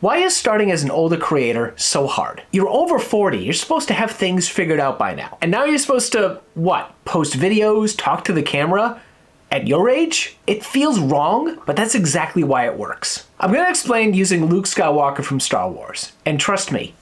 Why is starting as an older creator so hard? You're over 40, you're supposed to have things figured out by now. And now you're supposed to, what, post videos, talk to the camera? At your age? It feels wrong, but that's exactly why it works. I'm gonna explain using Luke Skywalker from Star Wars. And trust me,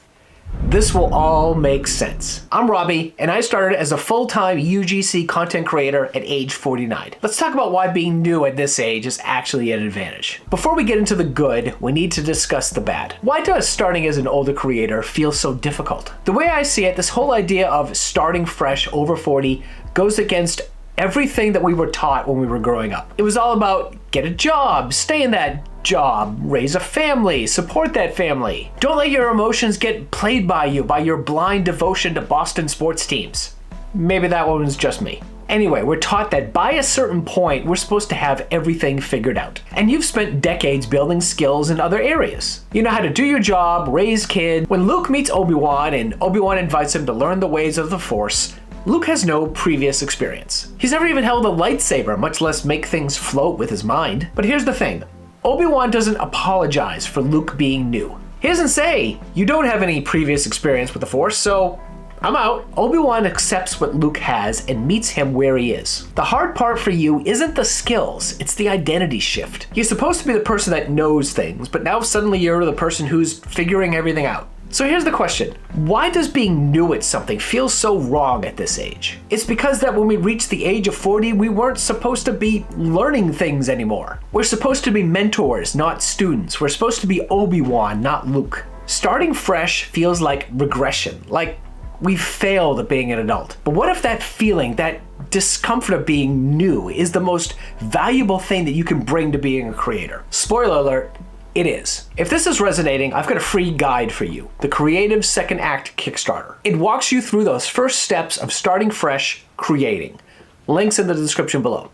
this will all make sense. I'm Robbie, and I started as a full-time UGC content creator at age 49. Let's talk about why being new at this age is actually an advantage. Before we get into the good, we need to discuss the bad. Why does starting as an older creator feel so difficult? The way I see it, this whole idea of starting fresh over 40 goes against everything that we were taught when we were growing up. It was all about get a job, stay in that job, raise a family, support that family. Don't let your emotions get played by you by your blind devotion to Boston sports teams. Maybe that one was just me. Anyway, we're taught that by a certain point, we're supposed to have everything figured out. And you've spent decades building skills in other areas. You know how to do your job, raise kids. When Luke meets Obi-Wan and Obi-Wan invites him to learn the ways of the Force, Luke has no previous experience. He's never even held a lightsaber, much less make things float with his mind. But here's the thing. Obi-Wan doesn't apologize for Luke being new. He doesn't say, you don't have any previous experience with the Force, so I'm out. Obi-Wan accepts what Luke has and meets him where he is. The hard part for you isn't the skills, it's the identity shift. You're supposed to be the person that knows things, but now suddenly you're the person who's figuring everything out. So here's the question. Why does being new at something feel so wrong at this age? It's because that when we reached the age of 40, we weren't supposed to be learning things anymore. We're supposed to be mentors, not students. We're supposed to be Obi-Wan, not Luke. Starting fresh feels like regression, like we failed at being an adult. But what if that feeling, that discomfort of being new is the most valuable thing that you can bring to being a creator? Spoiler alert, it is. If this is resonating, I've got a free guide for you, the Creative Second Act Kickstarter. It walks you through those first steps of starting fresh, creating. Links in the description below.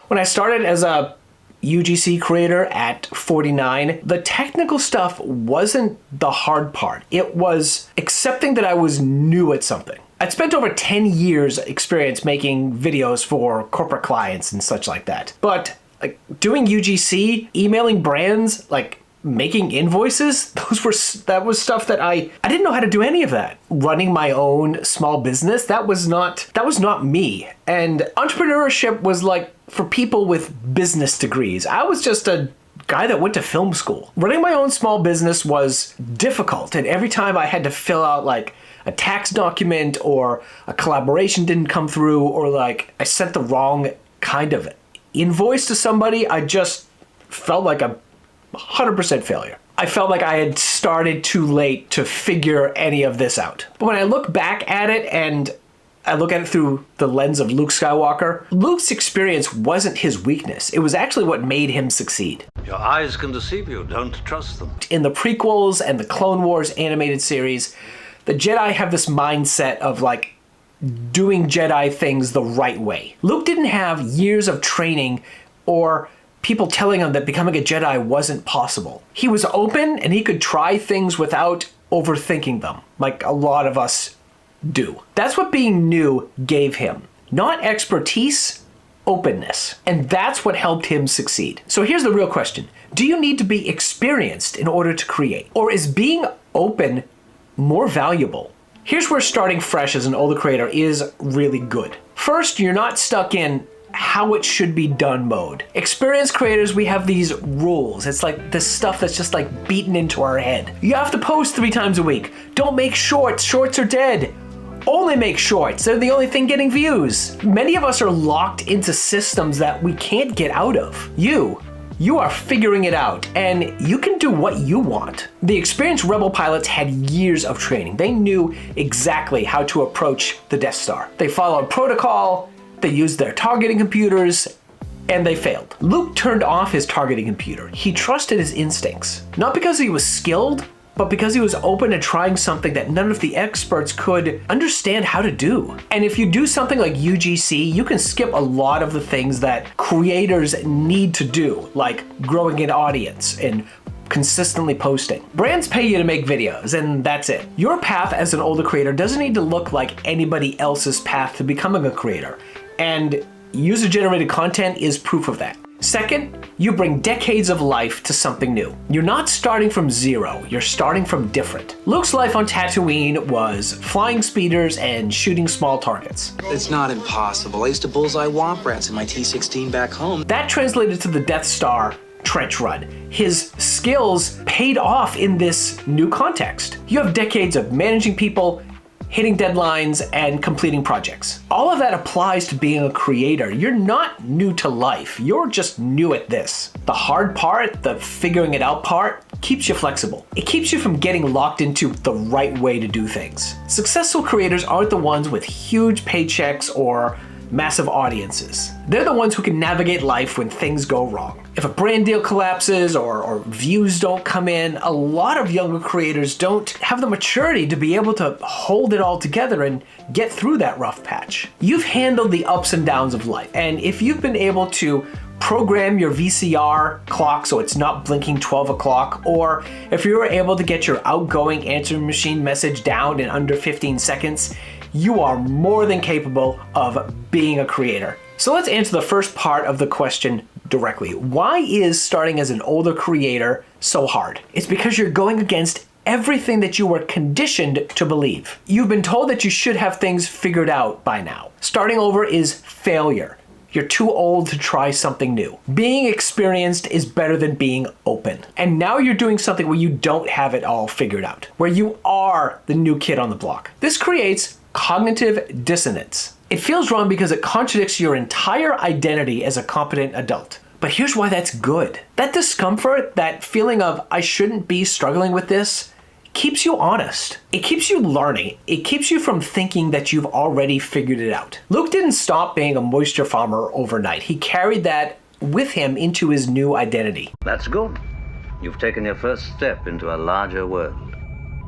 When I started as a UGC creator at 49, the technical stuff wasn't the hard part. It was accepting that I was new at something. I'd spent over 10 years experience making videos for corporate clients and such like that. But like doing UGC, emailing brands, like making invoices, that was stuff that I didn't know how to do any of that. Running my own small business, that was not me. And entrepreneurship was like for people with business degrees. I was just a guy that went to film school. Running my own small business was difficult, and every time I had to fill out like a tax document or a collaboration didn't come through, or like I sent the wrong kind of invoice to somebody, I just felt like a 100% failure. I felt like I had started too late to figure any of this out. But when I look back at it and I look at it through the lens of Luke Skywalker, Luke's experience wasn't his weakness. It was actually what made him succeed. Your eyes can deceive you, don't trust them. In the prequels and the Clone Wars animated series, the Jedi have this mindset of like doing Jedi things the right way. Luke didn't have years of training or people telling him that becoming a Jedi wasn't possible. He was open and he could try things without overthinking them, like a lot of us do. That's what being new gave him. Not expertise, openness. And that's what helped him succeed. So here's the real question. Do you need to be experienced in order to create? Or is being open more valuable? Here's where starting fresh as an older creator is really good. First, you're not stuck in how it should be done mode. Experienced creators, we have these rules. It's like this stuff that's just like beaten into our head. You have to post 3 times a week. Don't make shorts. Shorts are dead. Only make shorts. They're the only thing getting views. Many of us are locked into systems that we can't get out of. You are figuring it out, and you can do what you want. The experienced Rebel pilots had years of training. They knew exactly how to approach the Death Star. They followed protocol, they used their targeting computers, and they failed. Luke turned off his targeting computer. He trusted his instincts. Not because he was skilled, but because he was open to trying something that none of the experts could understand how to do. And if you do something like UGC, you can skip a lot of the things that creators need to do, like growing an audience and consistently posting. Brands pay you to make videos, and that's it. Your path as an older creator doesn't need to look like anybody else's path to becoming a creator. And user-generated content is proof of that. Second, you bring decades of life to something new. You're not starting from zero, you're starting from different. Luke's life on Tatooine was flying speeders and shooting small targets. It's not impossible. I used to bullseye womp rats in my T-16 back home. That translated to the Death Star trench run. His skills paid off in this new context. You have decades of managing people, hitting deadlines, and completing projects. All of that applies to being a creator. You're not new to life, you're just new at this. The hard part, the figuring it out part, keeps you flexible. It keeps you from getting locked into the right way to do things. Successful creators aren't the ones with huge paychecks or massive audiences. They're the ones who can navigate life when things go wrong. If a brand deal collapses or views don't come in, a lot of younger creators don't have the maturity to be able to hold it all together and get through that rough patch. You've handled the ups and downs of life, and if you've been able to program your VCR clock so it's not blinking 12 o'clock, or if you were able to get your outgoing answering machine message down in under 15 seconds, you are more than capable of being a creator. So let's answer the first part of the question directly. Why is starting as an older creator so hard? It's because you're going against everything that you were conditioned to believe. You've been told that you should have things figured out by now. Starting over is failure. You're too old to try something new. Being experienced is better than being open. And now you're doing something where you don't have it all figured out, where you are the new kid on the block. This creates cognitive dissonance. It feels wrong because it contradicts your entire identity as a competent adult. But here's why that's good. That discomfort, that feeling of I shouldn't be struggling with this, keeps you honest. It keeps you learning. It keeps you from thinking that you've already figured it out. Luke didn't stop being a moisture farmer overnight. He carried that with him into his new identity. That's good. You've taken your first step into a larger world.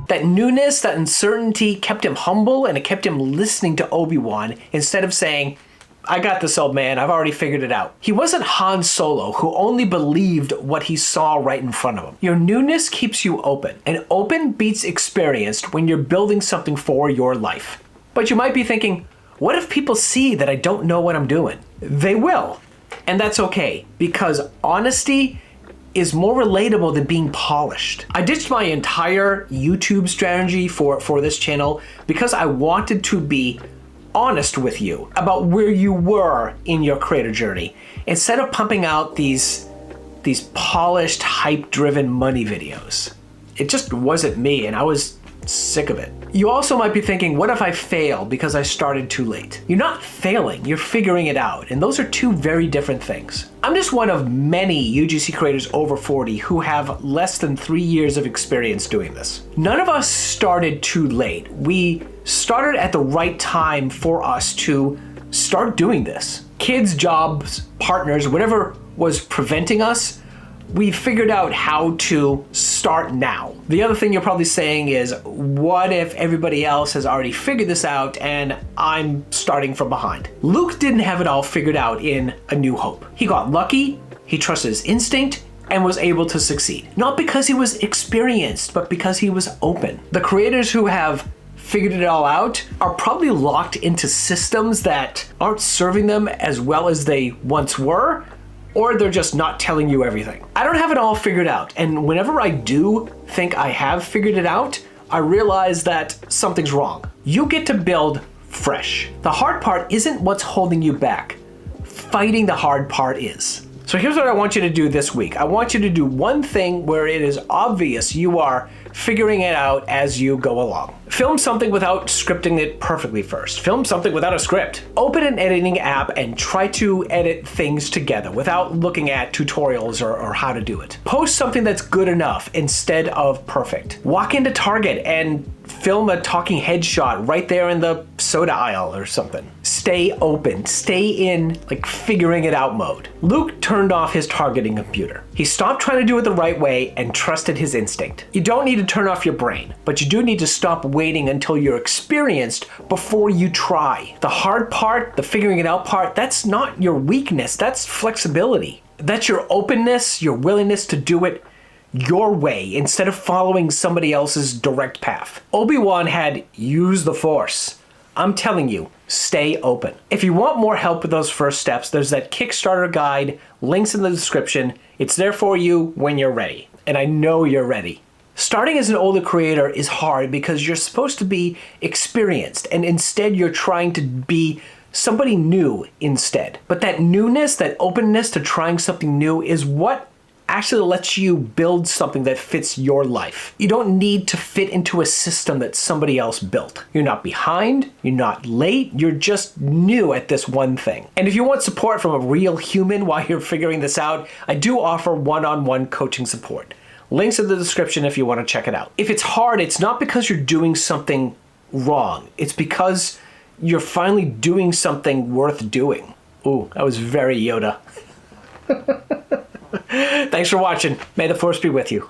That newness, that uncertainty kept him humble, and it kept him listening to Obi-Wan instead of saying, I got this, old man, I've already figured it out. He wasn't Han Solo, who only believed what he saw right in front of him. Your newness keeps you open, and open beats experienced when you're building something for your life. But you might be thinking, what if people see that I don't know what I'm doing? They will, and that's okay, because honesty is more relatable than being polished. I ditched my entire YouTube strategy for this channel because I wanted to be honest with you about where you were in your creator journey, instead of pumping out these polished, hype-driven money videos. It just wasn't me, and I was sick of it. You also might be thinking, what if I fail because I started too late? You're not failing, you're figuring it out, and those are two very different things. I'm just one of many UGC creators over 40 who have less than 3 years of experience doing this. None of us started too late. We started at the right time for us to start doing this. Kids, jobs, partners, whatever was preventing us, we figured out how to start now. The other thing you're probably saying is, what if everybody else has already figured this out and I'm starting from behind? Luke didn't have it all figured out in A New Hope. He got lucky, he trusted his instinct, and was able to succeed. Not because he was experienced, but because he was open. The creators who have figured it all out are probably locked into systems that aren't serving them as well as they once were, or they're just not telling you everything. I don't have it all figured out, and whenever I do think I have figured it out, I realize that something's wrong. You get to build fresh. The hard part isn't what's holding you back. Fighting the hard part is. So here's what I want you to do this week. I want you to do one thing where it is obvious you are figuring it out as you go along. Film something without scripting it perfectly first. Film something without a script. Open an editing app and try to edit things together without looking at tutorials or how to do it. Post something that's good enough instead of perfect. Walk into Target and film a talking head shot right there in the soda aisle or something. Stay open, stay in figuring it out mode. Luke turned off his targeting computer. He stopped trying to do it the right way and trusted his instinct. You don't need to turn off your brain, but you do need to stop waiting until you're experienced before you try. The hard part, the figuring it out part, that's not your weakness, that's flexibility. That's your openness, your willingness to do it your way instead of following somebody else's direct path. Obi-Wan had used the Force. I'm telling you, stay open. If you want more help with those first steps, there's that Kickstarter guide, links in the description. It's there for you when you're ready. And I know you're ready. Starting as an older creator is hard because you're supposed to be experienced, and instead you're trying to be somebody new instead. But that newness, that openness to trying something new is what actually lets you build something that fits your life. You don't need to fit into a system that somebody else built. You're not behind, you're not late, you're just new at this one thing. And if you want support from a real human while you're figuring this out, I do offer one-on-one coaching support. Links in the description if you want to check it out. If it's hard, it's not because you're doing something wrong. It's because you're finally doing something worth doing. Ooh, that was very Yoda. Thanks for watching. May the Force be with you.